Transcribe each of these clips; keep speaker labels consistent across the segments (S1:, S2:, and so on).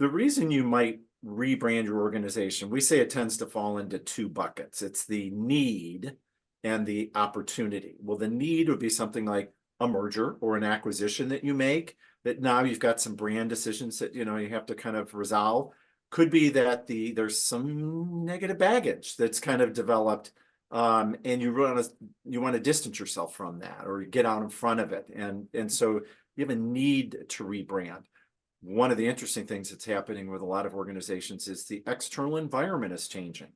S1: The reason you might rebrand your organization, we say it tends to fall into two buckets. It's the need and the opportunity. Well, the need would be something like a merger or an acquisition that you make, that now you've got some brand decisions that you have to kind of resolve. Could be that there's some negative baggage that's kind of developed, and you want to distance yourself from that or get out in front of it, and so you have a need to rebrand. One of the interesting things that's happening with a lot of organizations is the external environment is changing.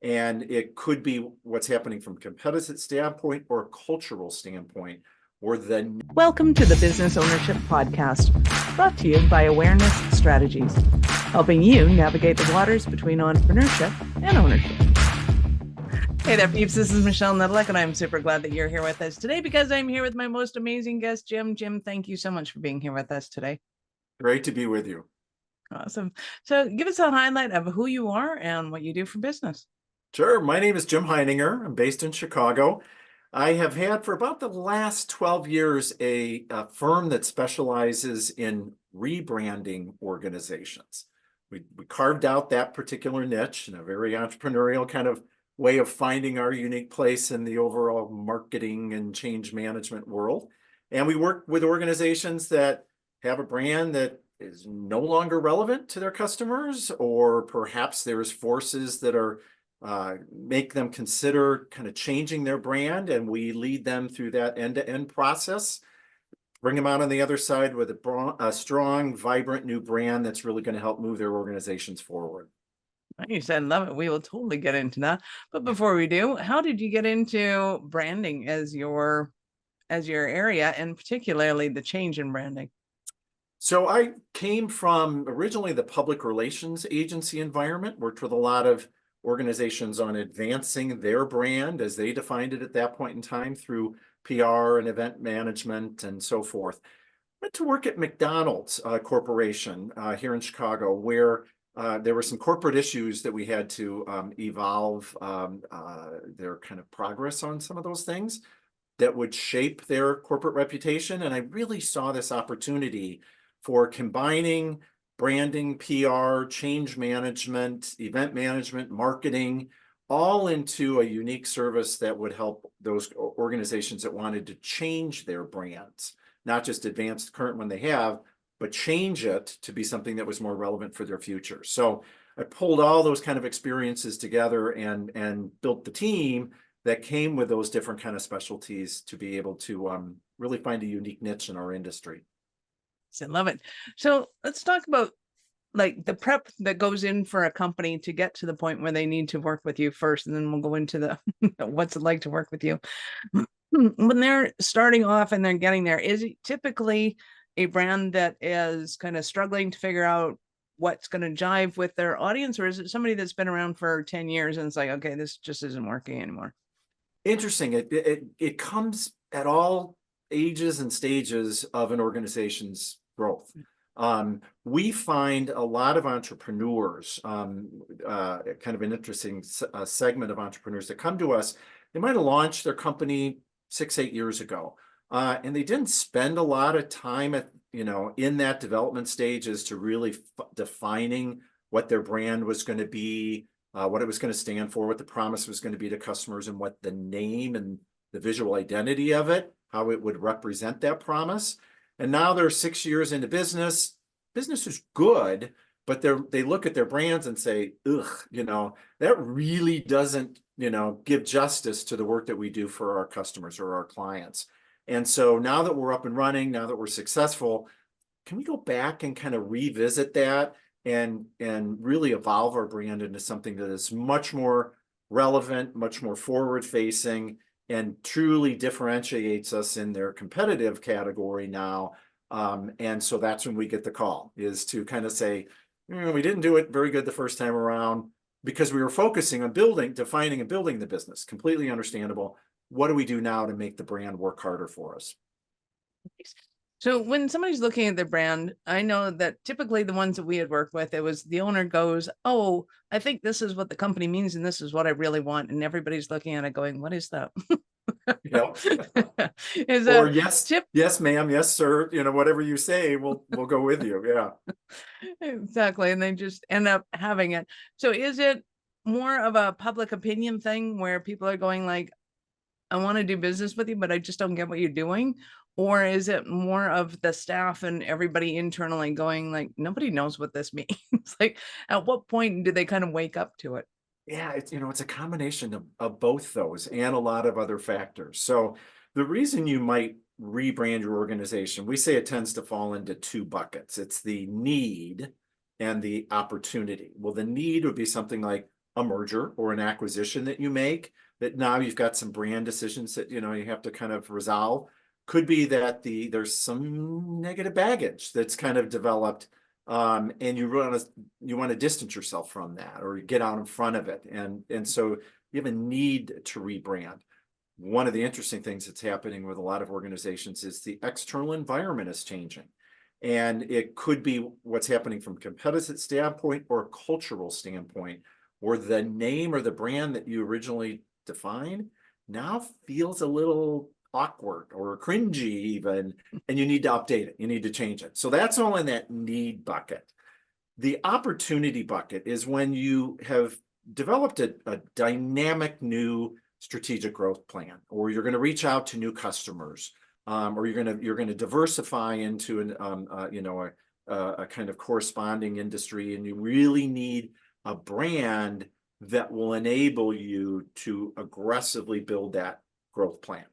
S1: And it could be what's happening from a competitive standpoint or a cultural standpoint, or the...
S2: Welcome to the Business Ownership Podcast, brought to you by Awareness Strategies, helping you navigate the waters between entrepreneurship and ownership. Hey there, peeps. This is Michelle Nedlick, and I'm super glad that you're here with us today because I'm here with my most amazing guest, Jim. Jim, thank you so much for being here with us today.
S1: Great to be with you.
S2: Awesome. So give us a highlight of who you are and what you do for business.
S1: Sure. My name is Jim Heininger. I'm based in Chicago. I have had for about the last 12 years a firm that specializes in rebranding organizations. We carved out that particular niche in a very entrepreneurial kind of way of finding our unique place in the overall marketing and change management world. And we work with organizations that have a brand that is no longer relevant to their customers, or perhaps there's forces that are make them consider kind of changing their brand, and we lead them through that end-to-end process, bring them out on the other side with a strong, vibrant new brand that's really going to help move their organizations forward.
S2: You said, love it. We will totally get into that. But before we do, how did you get into branding as your area, and particularly the change in branding?
S1: So I came from originally the public relations agency environment, worked with a lot of organizations on advancing their brand as they defined it at that point in time through PR and event management and so forth. Went to work at McDonald's Corporation here in Chicago, where there were some corporate issues that we had to evolve their kind of progress on some of those things that would shape their corporate reputation. And I really saw this opportunity for combining branding, PR, change management, event management, marketing, all into a unique service that would help those organizations that wanted to change their brands, not just advance the current one they have, but change it to be something that was more relevant for their future. So I pulled all those kind of experiences together and built the team that came with those different kind of specialties to be able to really find a unique niche in our industry.
S2: I love it. So let's talk about like the prep that goes in for a company to get to the point where they need to work with you first, and then we'll go into the what's it like to work with you. When they're starting off and they're getting there, is it typically a brand that is kind of struggling to figure out what's going to jive with their audience, or is it somebody that's been around for 10 years and it's like, okay, this just isn't working anymore?
S1: Interesting. It comes at all ages and stages of an organization's growth. We find a lot of entrepreneurs, kind of an interesting segment of entrepreneurs that come to us. They might have launched their company 6-8 years ago, and they didn't spend a lot of time in that development stage as to really defining what their brand was going to be, what it was going to stand for, what the promise was going to be to customers, and what the name and the visual identity of it, how it would represent that promise. And now they're 6 years into business. Business is good, but they look at their brands and say, ugh, that really doesn't, give justice to the work that we do for our customers or our clients. And so now that we're up and running, now that we're successful, can we go back and kind of revisit that and really evolve our brand into something that is much more relevant, much more forward-facing, and truly differentiates us in their competitive category now. And so that's when we get the call, is to kind of say, we didn't do it very good the first time around because we were focusing on defining and building the business. Completely understandable. What do we do now to make the brand work harder for us?
S2: So when somebody's looking at their brand, I know that typically the ones that we had worked with, it was the owner goes, oh, I think this is what the company means and this is what I really want. And everybody's looking at it going, what is that?
S1: You know,
S2: Is
S1: or
S2: a
S1: yes,
S2: tip
S1: yes, ma'am, yes, sir. You know, whatever you say, we'll go with you. Yeah.
S2: exactly, and they just end up having it. So is it more of a public opinion thing where people are going like, I want to do business with you, but I just don't get what you're doing? Or is it more of the staff and everybody internally going like, nobody knows what this means? Like, at what point do they kind of wake up to it?
S1: Yeah, it's, you know, it's a combination of both those and a lot of other factors. So the reason you might rebrand your organization, we say it tends to fall into two buckets. It's the need and the opportunity. Well, the need would be something like a merger or an acquisition that you make, that now you've got some brand decisions that, you know, you have to kind of resolve. Could be that there's some negative baggage that's kind of developed, and you want to distance yourself from that or get out in front of it. And so you have a need to rebrand. One of the interesting things that's happening with a lot of organizations is the external environment is changing. And it could be what's happening from a competitive standpoint or a cultural standpoint, or the name or the brand that you originally defined now feels a little awkward or cringy even, and you need to update it. You need to change it. So that's all in that need bucket. The opportunity bucket is when you have developed a dynamic new strategic growth plan, or you're going to reach out to new customers, or you're going to diversify into a kind of corresponding industry, and you really need a brand that will enable you to aggressively build that growth plan.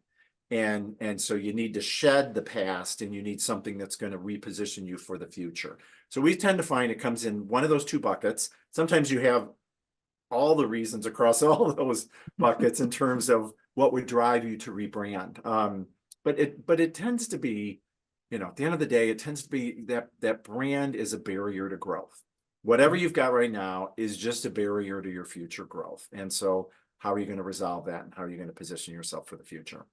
S1: And so you need to shed the past, and you need something that's going to reposition you for the future. So we tend to find it comes in one of those two buckets. Sometimes you have all the reasons across all of those buckets in terms of what would drive you to rebrand. But it tends to be, you know, at the end of the day, it tends to be that brand is a barrier to growth. Whatever you've got right now is just a barrier to your future growth. And so how are you going to resolve that, and how are you going to position yourself for the future?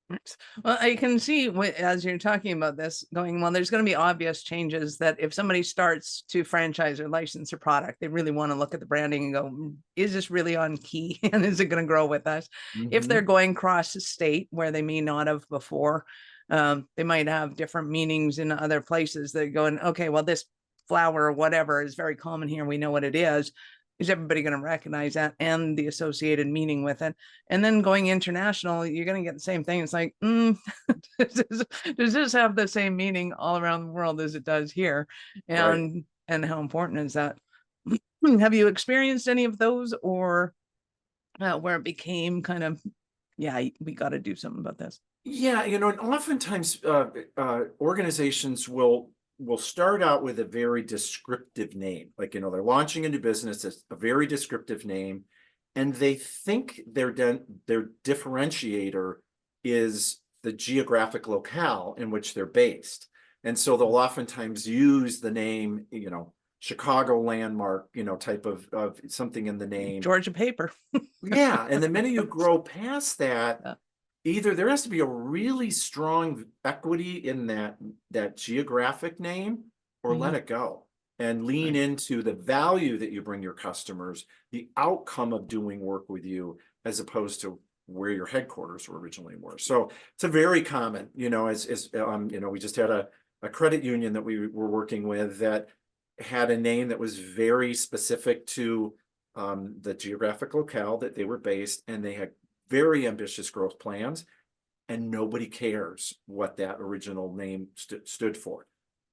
S2: Right. Well, I can see as you're talking about this going, well, there's going to be obvious changes that if somebody starts to franchise or license a product, they really want to look at the branding and go, is this really on key? And is it going to grow with us? If they're going cross state where they may not have before, they might have different meanings in other places. They're going, okay, well, this flower or whatever is very common here. We know what it is. Is everybody going to recognize that and the associated meaning with it? And then going international, you're going to get the same thing. It's like, does this have the same meaning all around the world as it does here?
S1: Right.
S2: And how important is that? Have you experienced any of those, or where it became kind of, yeah, we got to do something about this?
S1: Yeah, you know, and oftentimes organizations will start out with a very descriptive name. Like, you know, they're launching a new business, it's a very descriptive name, and they think their differentiator is the geographic locale in which they're based. And so they'll oftentimes use the name, you know, Chicago landmark, you know, type of something in the name.
S2: Georgia paper.
S1: Yeah, and the minute you grow past that, either there has to be a really strong equity in that geographic name, or let it go and lean into the value that you bring your customers, the outcome of doing work with you, as opposed to where your headquarters originally were. So it's a very common, you know, you know, we just had a credit union that we were working with that had a name that was very specific to the geographic locale that they were based, and they had very ambitious growth plans, and nobody cares what that original name stood for.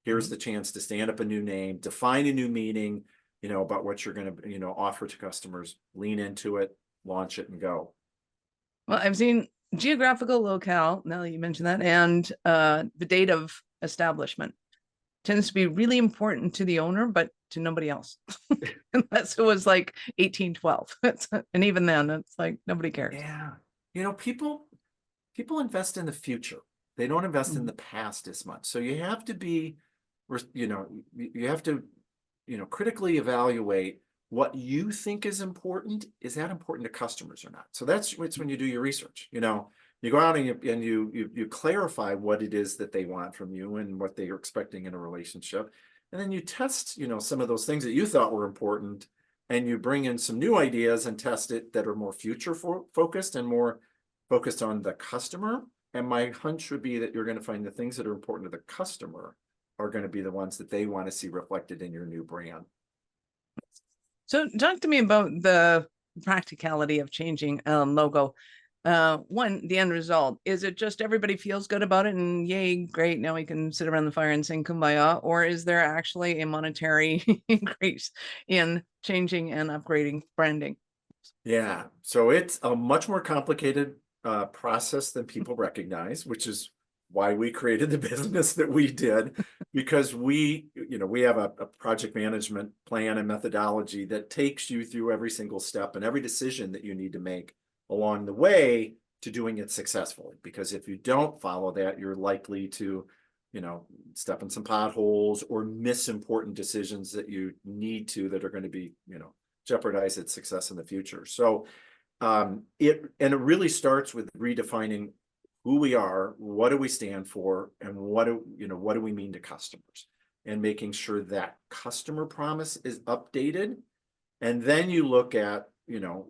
S1: Here's the chance to stand up a new name, define a new meaning, you know, about what you're going to, you know, offer to customers, lean into it, launch it, and go.
S2: Well, I've seen geographical locale, now that you mentioned that, and the date of establishment tends to be really important to the owner, but to nobody else. Unless it was like 1812. And even then, it's like nobody cares.
S1: Yeah. You know, people invest in the future. They don't invest in the past as much. So you have to be, you know, you have to, you know, critically evaluate what you think is important. Is that important to customers or not? So it's when you do your research. You know, you go out and you clarify what it is that they want from you and what they are expecting in a relationship. And then you test, you know, some of those things that you thought were important, and you bring in some new ideas and test it that are more future focused and more focused on the customer. And my hunch would be that you're going to find the things that are important to the customer are going to be the ones that they want to see reflected in your new brand.
S2: So talk to me about the practicality of changing a logo. One, the end result. Is it just everybody feels good about it and yay, great, now we can sit around the fire and sing kumbaya? Or is there actually a monetary increase in changing and upgrading branding?
S1: Yeah, so it's a much more complicated process than people recognize, which is why we created the business that we did, because we have a project management plan and methodology that takes you through every single step and every decision that you need to make along the way to doing it successfully. Because if you don't follow that, you're likely to, step in some potholes or miss important decisions that you need to that are going to be, jeopardize its success in the future. So it really starts with redefining who we are, what do we stand for, and what do we mean to customers, and making sure that customer promise is updated. And then you look at,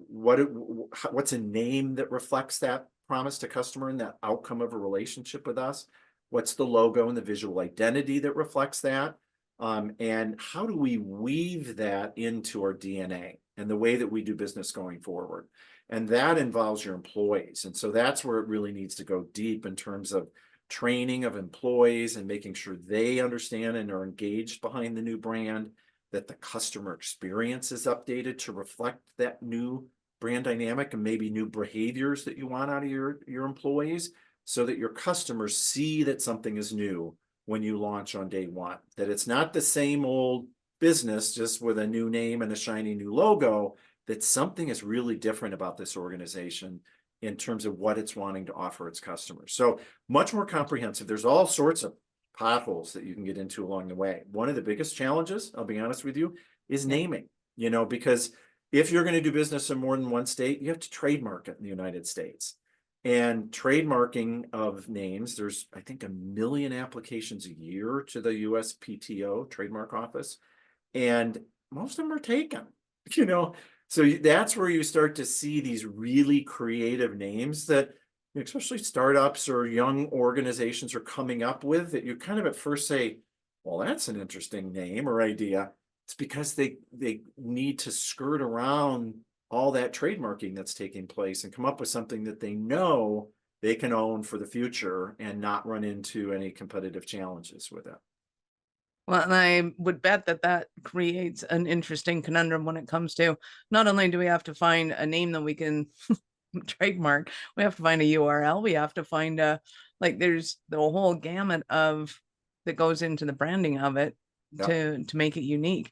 S1: what's a name that reflects that promise to customer and that outcome of a relationship with us? What's the logo and the visual identity that reflects that? And how do we weave that into our DNA and the way that we do business going forward? And that involves your employees. And so that's where it really needs to go deep in terms of training of employees and making sure they understand and are engaged behind the new brand, that the customer experience is updated to reflect that new brand dynamic and maybe new behaviors that you want out of your employees, so that your customers see that something is new when you launch on day one, that it's not the same old business just with a new name and a shiny new logo, that something is really different about this organization in terms of what it's wanting to offer its customers. So much more comprehensive. There's all sorts of potholes that you can get into along the way. One of the biggest challenges, I'll be honest with you, is naming, because if you're going to do business in more than one state, you have to trademark it in the United States. And trademarking of names, there's, I think, 1 million applications a year to the USPTO trademark office, and most of them are taken, So that's where you start to see these really creative names that, especially startups or young organizations are coming up with, that you kind of at first say, well, that's an interesting name or idea. It's because they need to skirt around all that trademarking that's taking place and come up with something that they know they can own for the future and not run into any competitive challenges with it.
S2: Well, and I would bet that creates an interesting conundrum when it comes to, not only do we have to find a name that we can trademark, we have to find a URL, we have to find there's the whole gamut of that goes into the branding of it to make it unique.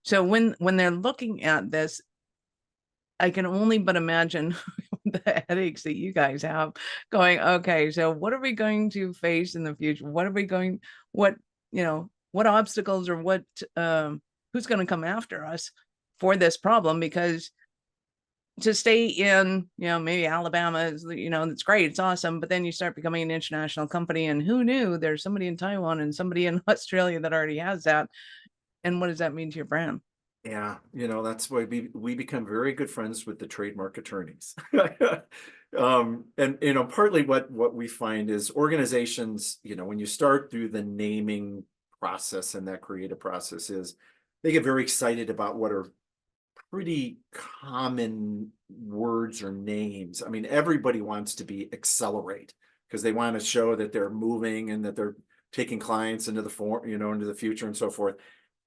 S2: So when they're looking at this, I can only but imagine the headaches that you guys have going, okay, so what are we going to face in the future? What obstacles or who's going to come after us for this problem? Because to stay in, maybe Alabama is, that's great, it's awesome, but then you start becoming an international company, and who knew there's somebody in Taiwan and somebody in Australia that already has that. And what does that mean to your brand?
S1: Yeah, that's why we become very good friends with the trademark attorneys. And partly what we find is organizations, when you start through the naming process and that creative process, is they get very excited about what are pretty common words or names. I mean, everybody wants to be accelerate because they want to show that they're moving and that they're taking clients into into the future and so forth.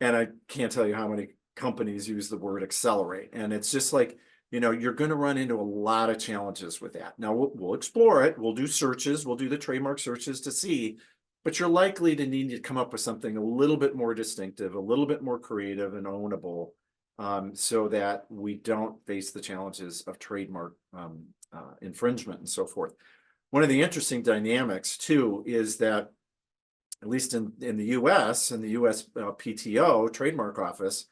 S1: And I can't tell you how many companies use the word accelerate. And it's just like, you're going to run into a lot of challenges with that. Now we'll explore it. We'll do searches. We'll do the trademark searches to see, but you're likely to need to come up with something a little bit more distinctive, a little bit more creative and ownable, so that we don't face the challenges of trademark infringement and so forth. One of the interesting dynamics too is that, at least in the US and the US PTO trademark office,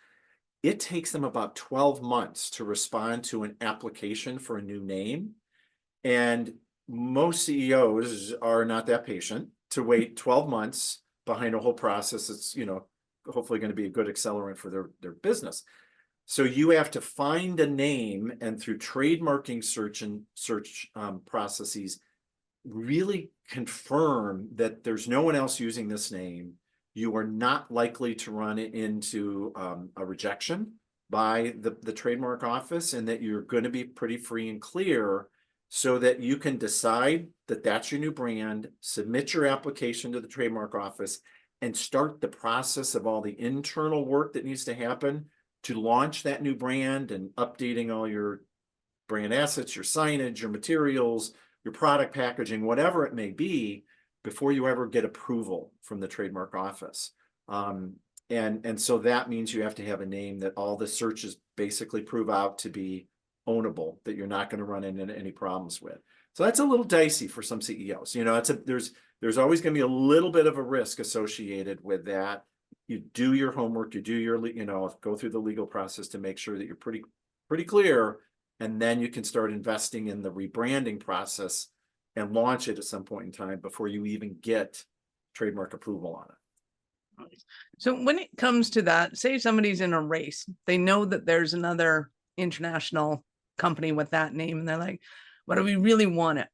S1: it takes them about 12 months to respond to an application for a new name. And most CEOs are not that patient to wait 12 months behind a whole process. It's, hopefully going to be a good accelerant for their business. So you have to find a name, and through trademarking search processes, really confirm that there's no one else using this name. You are not likely to run into a rejection by the trademark office, and that you're going to be pretty free and clear, so that you can decide that that's your new brand, submit your application to the trademark office, and start the process of all the internal work that needs to happen to launch that new brand, and updating all your brand assets, your signage, your materials, your product packaging, whatever it may be, before you ever get approval from the trademark office. And so that means you have to have a name that all the searches basically prove out to be ownable, that you're not going to run into any problems with. So that's a little dicey for some CEOs. You know, there's always going to be a little bit of a risk associated with that. You do your homework, you do your, go through the legal process to make sure that you're pretty clear, and then you can start investing in the rebranding process and launch it at some point in time before you even get trademark approval on it.
S2: So when it comes to that, say somebody's in a race, they know that there's another international company with that name, and they're like, what do we really want it?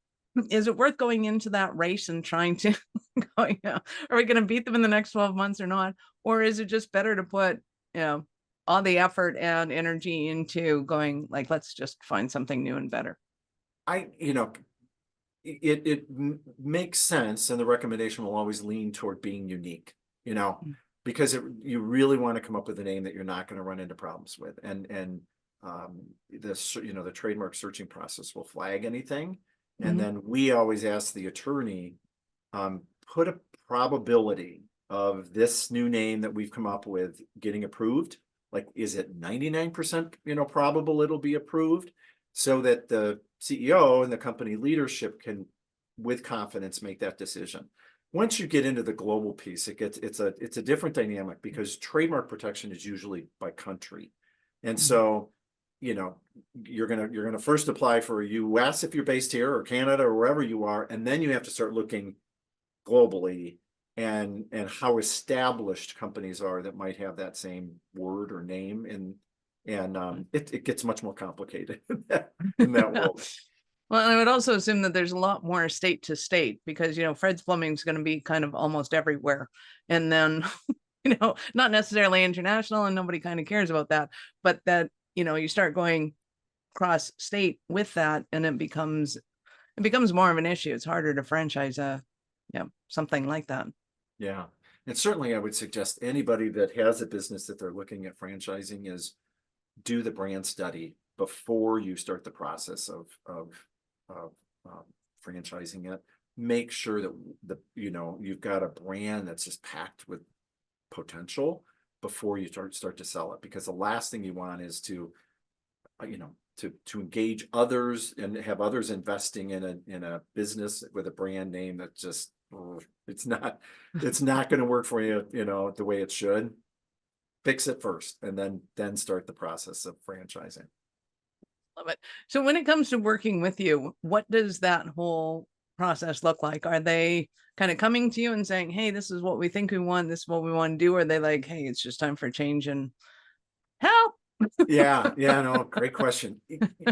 S2: Is it worth going into that race and trying to are we going to beat them in the next 12 months or not? Or is it just better to put, all the effort and energy into going, like, let's just find something new and better?
S1: It makes sense, and the recommendation will always lean toward being unique, because you really want to come up with a name that you're not going to run into problems with. And the trademark searching process will flag anything. And then we always ask the attorney, put a probability of this new name that we've come up with getting approved. Like, is it 99%, probable it'll be approved, so that the CEO and the company leadership can, with confidence, make that decision. Once you get into the global piece, it's a different dynamic, because trademark protection is usually by country. And so, you're gonna first apply for a US if you're based here, or Canada, or wherever you are, and then you have to start looking globally and how established companies are that might have that same word or name, and it gets much more complicated in that world.
S2: Well, I would also assume that there's a lot more state to state, because, Fred's Plumbing is going to be kind of almost everywhere. And then, not necessarily international, and nobody kind of cares about that. But that, you start going cross state with that, and it becomes more of an issue. It's harder to franchise something like that.
S1: Yeah. And certainly I would suggest anybody that has a business that they're looking at franchising is do the brand study before you start the process of franchising it. Make sure that you've got a brand that's just packed with potential before you start to sell it, because the last thing you want is to engage others and have others investing in a business with a brand name that just it's not going to work for you, the way it should. Fix it first, and then start the process of franchising.
S2: Love it. So when it comes to working with you, what does that whole process look like? Are they kind of coming to you and saying, hey, this is what we think we want, this is what we want to do? Or are they like, hey, it's just time for a change and help?
S1: Yeah, no, great question.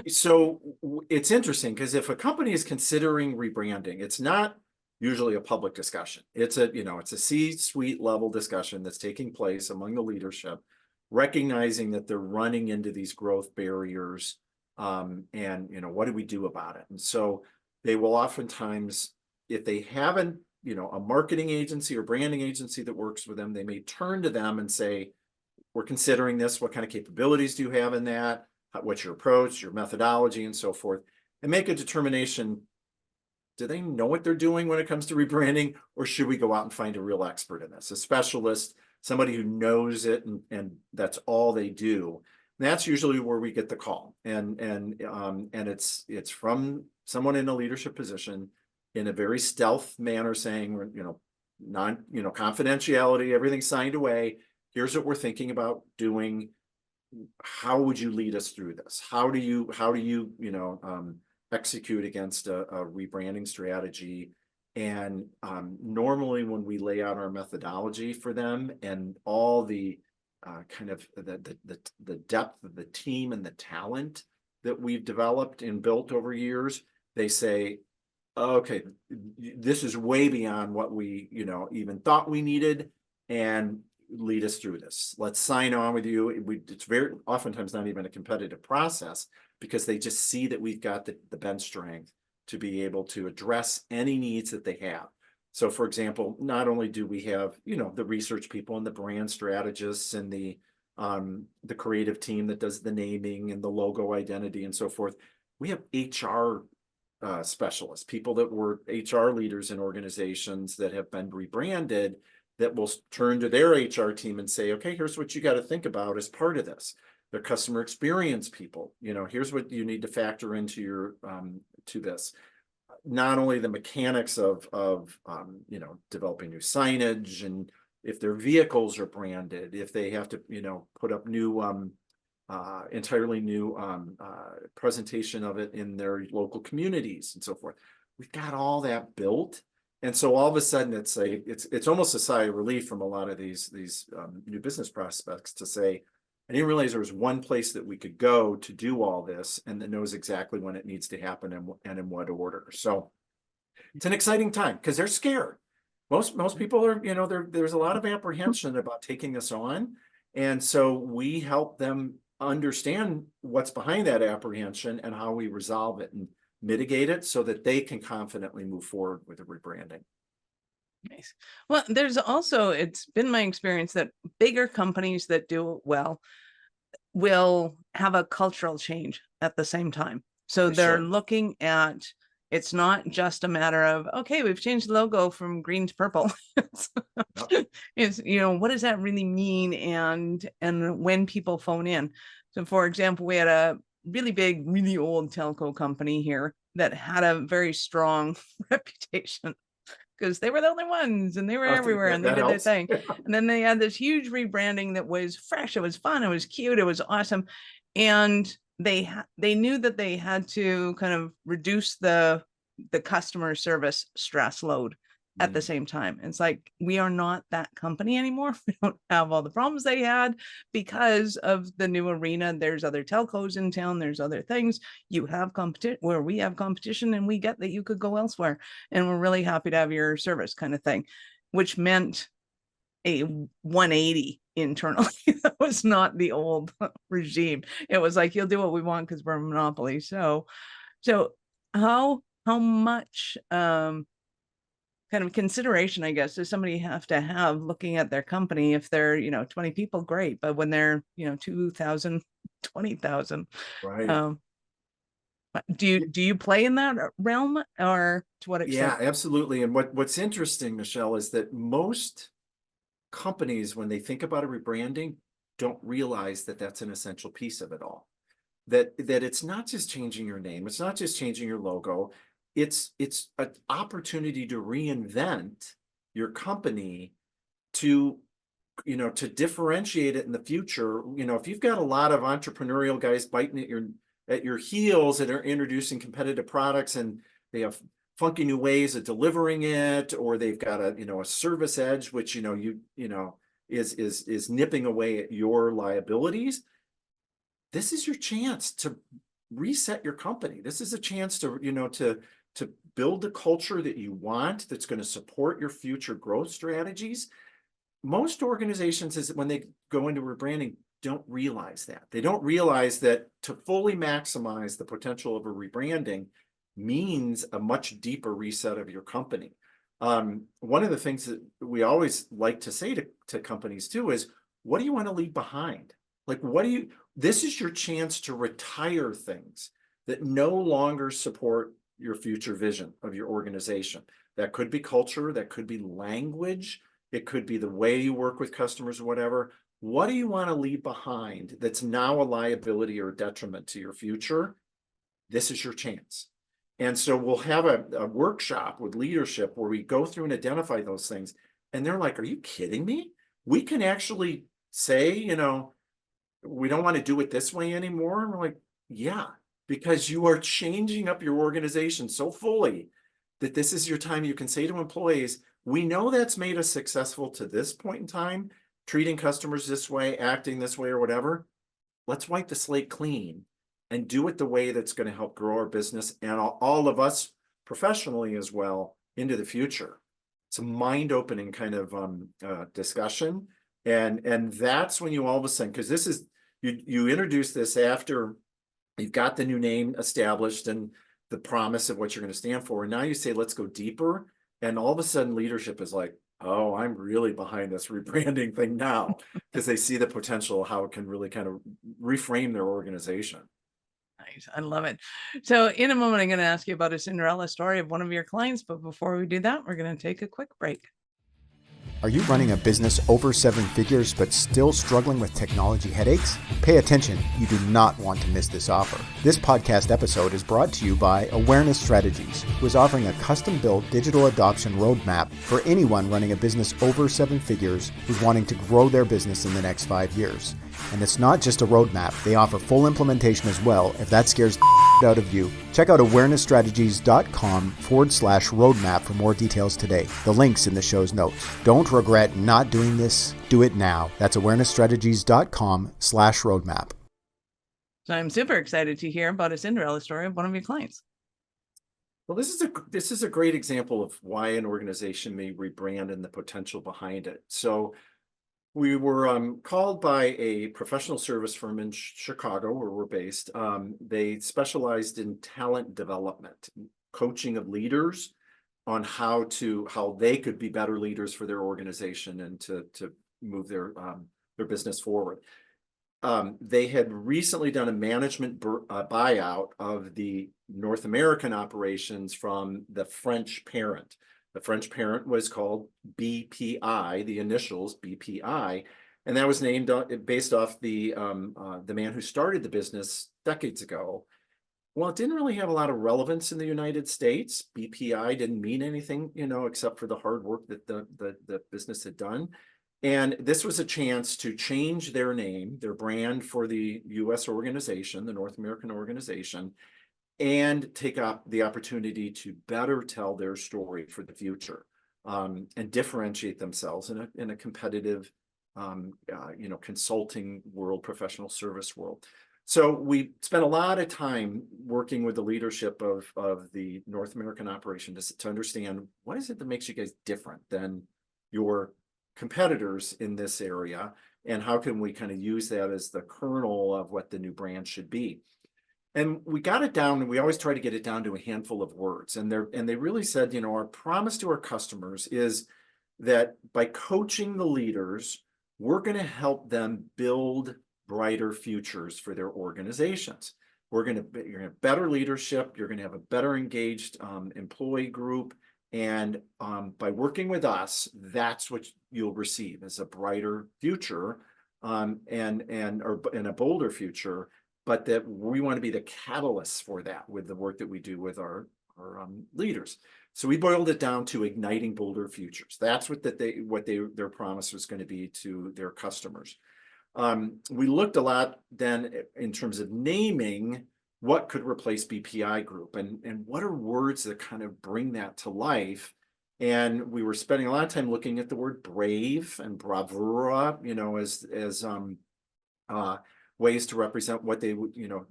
S1: So it's interesting, because if a company is considering rebranding, it's not usually a public discussion. It's a C-suite level discussion that's taking place among the leadership, recognizing that they're running into these growth barriers, and what do we do about it? And so they will oftentimes, if they haven't, a marketing agency or branding agency that works with them, they may turn to them and say, we're considering this. What kind of capabilities do you have in that? What's your approach, your methodology, and so forth, and make a determination. Do they know what they're doing when it comes to rebranding, or should we go out and find a real expert in this, a specialist, somebody who knows it, and that's all they do? And that's usually where we get the call, and it's from someone in a leadership position in a very stealth manner, saying, confidentiality, everything's signed away. Here's what we're thinking about doing. How would you lead us through this? How do you execute against a rebranding strategy? And normally when we lay out our methodology for them and all the kind of the depth of the team and the talent that we've developed and built over years, they say, okay, this is way beyond what we, even thought we needed, and lead us through this. Let's sign on with you. It's very oftentimes not even a competitive process, because they just see that we've got the bench strength to be able to address any needs that they have. So, for example, not only do we have, the research people and the brand strategists and the creative team that does the naming and the logo identity and so forth, we have HR specialists, people that were HR leaders in organizations that have been rebranded, that will turn to their HR team and say, okay, here's what you got to think about as part of this. They're customer experience people. Here's what you need to factor into your to this. Not only the mechanics of developing new signage, and if their vehicles are branded, if they have to put up new entirely new presentation of it in their local communities and so forth. We've got all that built. And so all of a sudden it's almost a sigh of relief from a lot of these new business prospects to say, I didn't realize there was one place that we could go to do all this, and that knows exactly when it needs to happen and in what order. So it's an exciting time, because they're scared. Most people are, there's a lot of apprehension about taking this on. And so we help them understand what's behind that apprehension and how we resolve it and mitigate it so that they can confidently move forward with the rebranding.
S2: Nice. Well, there's also, it's been my experience that bigger companies that do it well will have a cultural change at the same time. So they're
S1: Sure.
S2: looking at, it's not just a matter of, okay, we've changed the logo from green to purple. It's, what does that really mean? And when people phone in. So for example, we had a really big, really old telco company here that had a very strong reputation, because they were the only ones and they were everywhere and they did their thing. And then they had this huge rebranding that was fresh. It was fun. It was cute. It was awesome. And they knew that they had to kind of reduce the customer service stress load at the same time. It's like, we are not that company anymore. We don't have all the problems they had because of the new arena. There's other telcos in town. There's other things. You have competition where we have competition, and we get that you could go elsewhere. And we're really happy to have your service, kind of thing, which meant a 180 internally. That was not the old regime. It was like, you'll do what we want because we're a monopoly. So how much kind of consideration, I guess, does somebody have to have looking at their company? If they're 20 people, great, but when they're 2,000, 20,000,
S1: Right.
S2: do you play in that realm, or to what extent?
S1: Yeah, absolutely. And what's interesting, Michelle, is that most companies, when they think about a rebranding, don't realize that that's an essential piece of it all. That it's not just changing your name, it's not just changing your logo. It's an opportunity to reinvent your company, to to differentiate it in the future. If you've got a lot of entrepreneurial guys biting at your heels that are introducing competitive products, and they have funky new ways of delivering it, or they've got a service edge which is nipping away at your liabilities, this is your chance to reset your company. This is a chance to to build the culture that you want, that's going to support your future growth strategies. Most organizations, when they go into rebranding, don't realize that. They don't realize that to fully maximize the potential of a rebranding means a much deeper reset of your company. One of the things that we always like to say to companies too is, what do you want to leave behind? Like, this is your chance to retire things that no longer support your future vision of your organization. That could be culture, that could be language, it could be the way you work with customers or whatever. What do you want to leave behind that's now a liability or a detriment to your future? This is your chance. And so we'll have a workshop with leadership where we go through and identify those things. And they're like, are you kidding me? We can actually say, we don't want to do it this way anymore. And we're like, yeah, because you are changing up your organization so fully that this is your time. You can say to employees, we know that's made us successful to this point in time. treating customers this way, acting this way, or whatever. Let's wipe the slate clean and do it the way that's going to help grow our business and all of us professionally as well into the future. It's a mind-opening kind of discussion. And that's when you all of a sudden, because this is, you introduce this after you've got the new name established and the promise of what you're going to stand for. And now you say, let's go deeper. And all of a sudden leadership is like, oh, I'm really behind this rebranding thing now, because they see the potential, how it can really kind of reframe their organization.
S2: Nice. I love it. So in a moment, I'm going to ask you about a Cinderella story of one of your clients. But before we do that, we're going to take a quick break.
S3: Are you running a business over 7 figures but still struggling with technology headaches? Pay attention, you do not want to miss this offer. This podcast episode is brought to you by Awareness Strategies, who is offering a custom-built digital adoption roadmap for anyone running a business over 7 figures who's wanting to grow their business in the next 5 years. And it's not just a roadmap, they offer full implementation as well if that scares the out of you. Check out awarenessstrategies.com/roadmap for more details today. The link's in the show's notes. Don't regret not doing this. Do it now. That's awarenessstrategies.com/roadmap.
S2: So I'm super excited to hear about a Cinderella story of one of your clients.
S1: Well, this is a great example of why an organization may rebrand and the potential behind it. So we were called by a professional service firm in Chicago, where we're based. They specialized in talent development, coaching of leaders on how they could be better leaders for their organization and to move their business forward. They had recently done a management buyout of the North American operations from the French parent. The French parent was called BPI, the initials BPI, and that was named based off the man who started the business decades ago. Well, it didn't really have a lot of relevance in the United States. BPI didn't mean anything, except for the hard work that the business had done. And this was a chance to change their name, their brand for the U.S. organization, the North American organization, and take up the opportunity to better tell their story for the future, and differentiate themselves in a competitive, consulting world, professional service world. So we spent a lot of time working with the leadership of the North American operation to understand, what is it that makes you guys different than your competitors in this area, and how can we kind of use that as the kernel of what the new brand should be. And we got it down, and we always try to get it down to a handful of words. And they really said, our promise to our customers is that by coaching the leaders, we're going to help them build brighter futures for their organizations. You're going to have better leadership. You're going to have a better engaged employee group. And by working with us, that's what you'll receive, is a brighter future, and a bolder future. But that we want to be the catalyst for that with the work that we do with our leaders. So we boiled it down to igniting bolder futures. That's what their promise was going to be to their customers. We looked a lot then in terms of naming what could replace BPI Group, and what are words that kind of bring that to life. And we were spending a lot of time looking at the word brave and bravura, as ways to represent what they would, the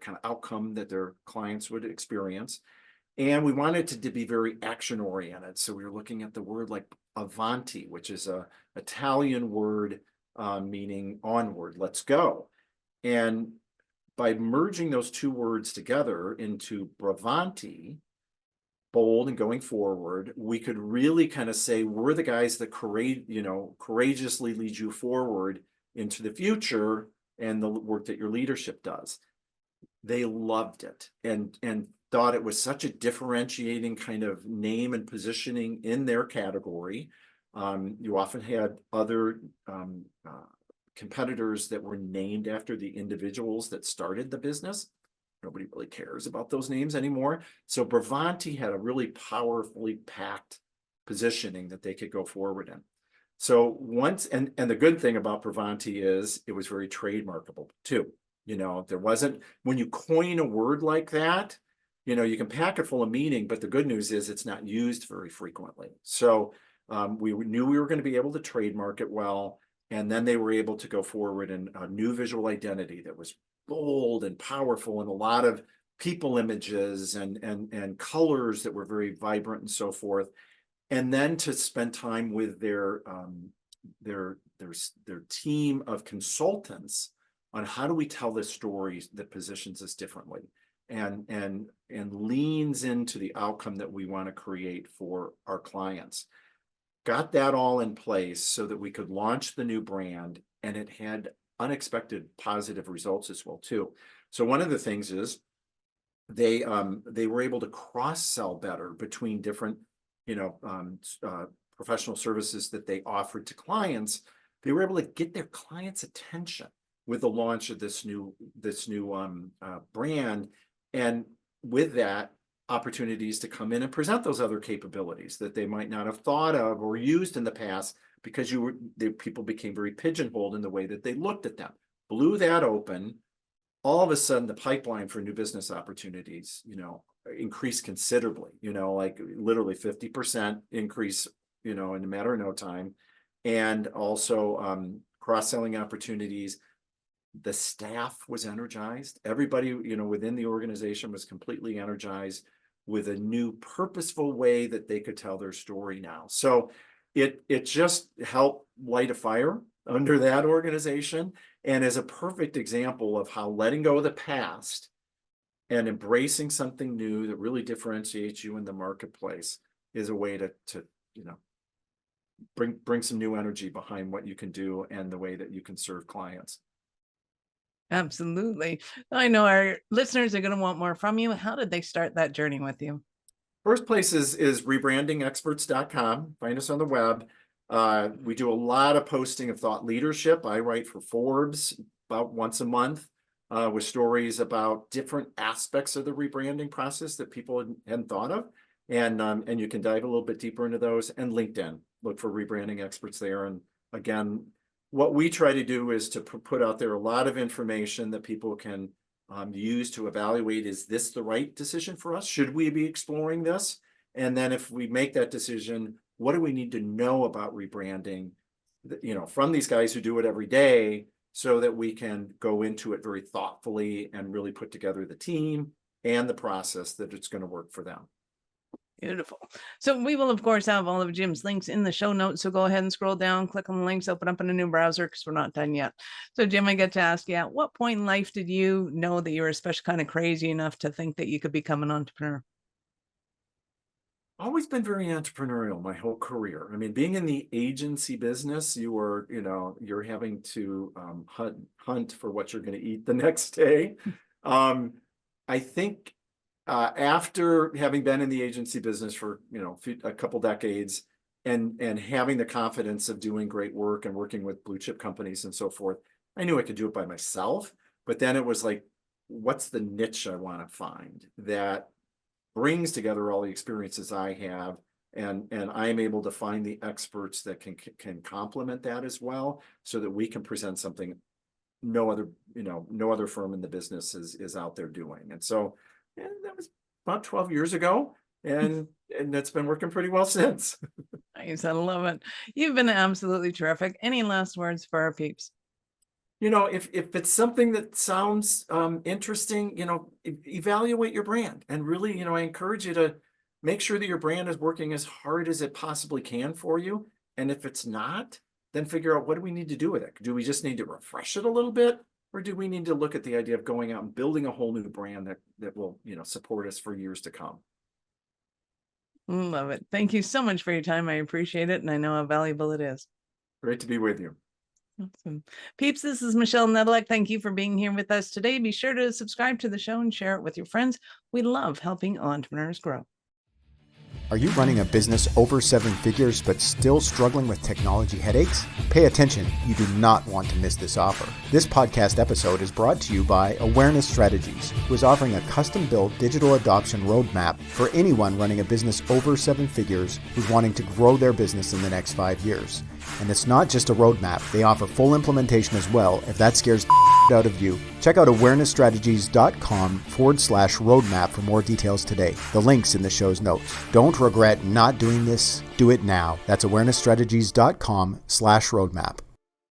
S1: kind of outcome that their clients would experience. And we wanted it to be very action oriented. So we were looking at the word like avanti, which is a Italian word meaning onward, let's go. And by merging those two words together into bravanti, bold and going forward, we could really kind of say, we're the guys that courageously lead you forward into the future and the work that your leadership does. They loved it and thought it was such a differentiating kind of name and positioning in their category. You often had other competitors that were named after the individuals that started the business. Nobody really cares about those names anymore. So Bravanti had a really powerfully packed positioning that they could go forward in. So and the good thing about Bravanti is it was very trademarkable too. There wasn't, when you coin a word like that, you can pack it full of meaning, but the good news is it's not used very frequently. So We knew we were going to be able to trademark it well. And then they were able to go forward in a new visual identity that was bold and powerful, and a lot of people images and colors that were very vibrant and so forth. And then to spend time with their team of consultants on how do we tell this story that positions us differently and leans into the outcome that we want to create for our clients. Got that all in place so that we could launch the new brand, and it had unexpected positive results as well too. So one of the things is they were able to cross-sell better between different professional services that they offered to clients. They were able to get their clients' attention with the launch of this new brand, and with that, opportunities to come in and present those other capabilities that they might not have thought of or used in the past, because people became very pigeonholed in the way that they looked at them. Blew that open. All of a sudden, the pipeline for new business opportunities, increased considerably. Like literally 50% increase, in a matter of no time, and also cross-selling opportunities. The staff was energized. Everybody, within the organization was completely energized with a new purposeful way that they could tell their story now. So it just helped light a fire under that organization, and is a perfect example of how letting go of the past and embracing something new that really differentiates you in the marketplace is a way to bring some new energy behind what you can do and the way that you can serve clients.
S2: Absolutely. I know our listeners are going to want more from you. How did they start that journey with you?
S1: First place is rebrandingexperts.com. Find us on the web. We do a lot of posting of thought leadership. I write for Forbes about once a month with stories about different aspects of the rebranding process that people hadn't thought of. And you can dive a little bit deeper into those. And LinkedIn, look for Rebranding Experts there. And again, what we try to do is to put out there a lot of information that people can use to evaluate, is this the right decision for us? Should we be exploring this? And then if we make that decision, what do we need to know about rebranding, from these guys who do it every day, so that we can go into it very thoughtfully and really put together the team and the process that it's going to work for them.
S2: Beautiful. So we will, of course, have all of Jim's links in the show notes. So go ahead and scroll down, click on the links, open up in a new browser, because we're not done yet. So Jim, I get to ask you, at what point in life did you know that you were especially kind of crazy enough to think that you could become an entrepreneur?
S1: Always been very entrepreneurial my whole career. I mean, being in the agency business, you're having to hunt for what you're going to eat the next day. I think after having been in the agency business for a couple decades, and having the confidence of doing great work and working with blue chip companies and so forth, I knew I could do it by myself. But then it was like, what's the niche I want to find that brings together all the experiences I have, and I'm able to find the experts that can complement that as well, so that we can present something no other firm in the business is out there doing. And so that was about 12 years ago, and it's been working pretty well since.
S2: Nice. I love it. You've been absolutely terrific. Any last words for our peeps?
S1: If it's something that sounds interesting, evaluate your brand, and really, I encourage you to make sure that your brand is working as hard as it possibly can for you. And if it's not, then figure out, what do we need to do with it? Do we just need to refresh it a little bit? Or do we need to look at the idea of going out and building a whole new brand that will, support us for years to come?
S2: Love it. Thank you so much for your time. I appreciate it, and I know how valuable it is.
S1: Great to be with you.
S2: Awesome. Peeps, this is Michelle Nedelec. Thank you for being here with us today. Be sure to subscribe to the show and share it with your friends. We love helping entrepreneurs grow.
S3: Are you running a business over 7 figures but still struggling with technology headaches? Pay attention, you do not want to miss this offer. This podcast episode is brought to you by Awareness Strategies, who is offering a custom-built digital adoption roadmap for anyone running a business over 7 figures who's wanting to grow their business in the next 5 years. And it's not just a roadmap, they offer full implementation as well if that scares out of you. Check out awarenessstrategies.com/roadmap for more details today. The link's in the show's notes. Don't regret not doing this. Do it now. That's awarenessstrategies.com/roadmap.